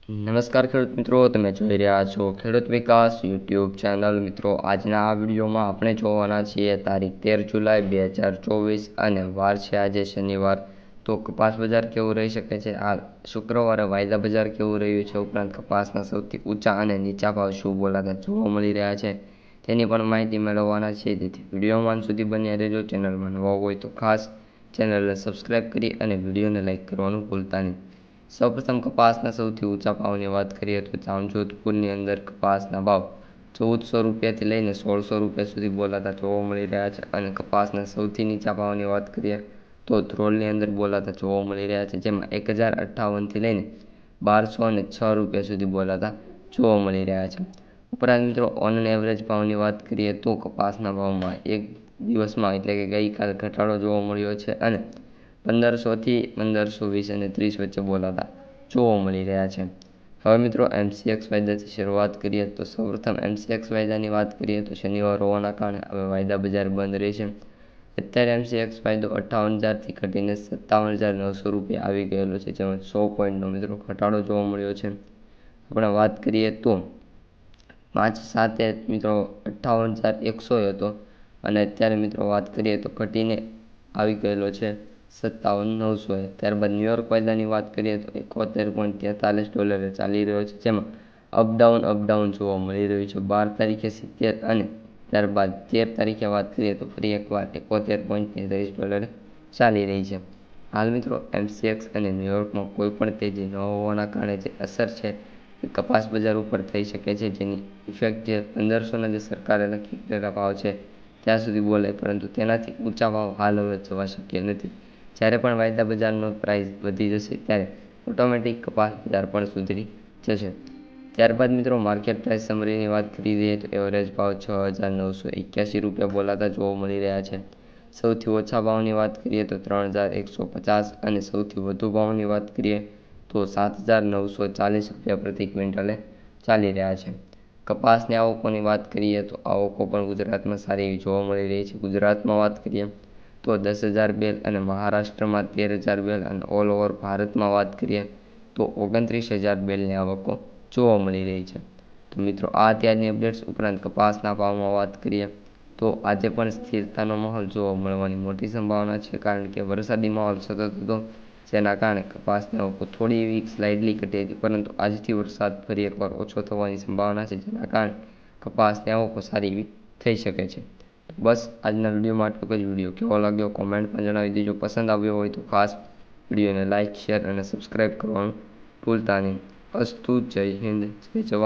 નમસ્કાર ખેડૂત મિત્રો, તમે જોઈ રહ્યા છો ખેડૂત વિકાસ યુટ્યુબ ચેનલ. મિત્રો, આજના આ વિડીયોમાં આપણે જોવાના છીએ તારીખ 13 જુલાઈ 2024 અને વાર છે આજે શનિવાર. તો કપાસ બજાર કેવું રહી શકે છે, આ શુક્રવારે વાયદા બજાર કેવું રહ્યું છે, ઉપરાંત કપાસના સૌથી ઊંચા અને નીચા ભાવ શું બોલાતા જોવા મળી રહ્યા છે તેની પણ માહિતી મેળવવાના છે. તેથી વિડીયોમાં અંત સુધી બન્યા રહેજો. ચેનલમાં નવા હોય તો ખાસ ચેનલને સબસ્ક્રાઈબ કરી અને વિડીયોને લાઇક કરવાનું ભૂલતા નહીં. સૌપ્રથમ કપાસના સૌથી ઊંચા ભાવની વાત કરીએ તો જામજોધપુરની અંદર કપાસના ભાવ 1400 રૂપિયાથી લઈને 1600 રૂપિયા સુધી બોલાતા જોવા મળી રહ્યા છે. અને કપાસના સૌથી નીચા ભાવની વાત કરીએ તો ધ્રોલની અંદર બોલાતા જોવા મળી રહ્યા છે, જેમાં 1058થી લઈને 1206 રૂપિયા સુધી બોલાતા જોવા મળી રહ્યા છે. ઉપરાંત મિત્રો, ઓન એવરેજ ભાવની વાત કરીએ તો કપાસના ભાવમાં એક દિવસમાં એટલે કે ગઈકાલે ઘટાડો જોવા મળ્યો છે અને 1500થી 1520 અને 30 વચ્ચે બોલાતા જોવા મળી રહ્યા છે. હવે મિત્રો, MCX વાયદાથી શરૂઆત કરીએ તો સૌપ્રથમ MCX વાયદાની વાત કરીએ તો શનિવાર હોવાના કારણે હવે વાયદા બજાર બંધ રહેશે. અત્યારે MCX વાયદો 58,000થી ઘટીને 57,900 રૂપિયા આવી ગયેલો છે, જેમાં 100 પોઈન્ટનો મિત્રો ઘટાડો જોવા મળ્યો છે. આપણે વાત કરીએ તો 5/7 મિત્રો 58,100 હતો અને અત્યારે મિત્રો વાત કરીએ તો ઘટીને આવી ગયેલો છે 57,900. ત્યારબાદ ન્યુયોર્ક વાયદાની વાત કરીએ તો $71.43 ચાલી રહ્યો છે, જેમાં અપડાઉન જોવા મળી રહ્યું છે. 12 તારીખે 70 અને ત્યારબાદ 13 તારીખે વાત કરીએ તો ફરી એકવાર $71.33 ચાલી રહી છે. હાલ મિત્રો, MCX અને ન્યુયોર્કમાં કોઈ પણ તેજી ન હોવાના કારણે જે અસર છે એ કપાસ બજાર ઉપર થઈ શકે છે, જેની ઇફેક્ટ જે 1500ના જે સરકારે નક્કી કરેલા ભાવ છે ત્યાં સુધી બોલાય, પરંતુ તેનાથી ઊંચા ભાવ હાલ હવે જવા શક્ય નથી. જ્યારે પણ વાયદા બજારનો પ્રાઇસ વધી જશે ત્યારે ઓટોમેટિક કપાસ બજાર પણ સુધરી જશે. ત્યારબાદ મિત્રો, માર્કેટ પ્રાઇસ સમરીની વાત કરી દઈએ તો એવરેજ ભાવ 6,981 રૂપિયા બોલાતા જોવા મળી રહ્યા છે. સૌથી ઓછા ભાવની વાત કરીએ તો 3,150 અને સૌથી વધુ ભાવની વાત કરીએ તો 7,940 રૂપિયા પ્રતિ ક્વિન્ટલે ચાલી રહ્યા છે. કપાસની આવકોની વાત કરીએ તો આવકો પણ ગુજરાતમાં સારી એવી જોવા મળી રહી છે. ગુજરાતમાં વાત કરીએ તો 10,000 બેલ અને મહારાષ્ટ્રમાં 13,000 બેલ અને ઓલ ઓવર ભારતમાં વાત કરીએ તો 29,000 બેલની આવકો જોવા મળી રહી છે. તો મિત્રો, આ અત્યારની અપડેટ્સ. ઉપરાંત કપાસના ભાવમાં વાત કરીએ તો આજે પણ સ્થિરતાનો માહોલ જોવા મળવાની મોટી સંભાવના છે, કારણ કે વરસાદી માહોલ સતત હતો, જેના કારણે કપાસની આવકો થોડી એવી સ્લાઇડલી ઘટી હતી, પરંતુ આજથી વરસાદ ફરી એકવાર ઓછો થવાની સંભાવના છે, જેના કારણે કપાસની આવકો સારી એવી થઈ શકે છે. બસ આજના વિડીયોમાં આટલું જ. વિડીયો કેવો લાગ્યો કોમેન્ટમાં જણાવી દેજો. પસંદ આવ્યો હોય તો ખાસ વિડીયોને લાઇક, શેર અને સબસ્ક્રાઈબ કરવાનું ભૂલતા નહીં. અસ્તુ. જય હિન્દ, જય જવાન.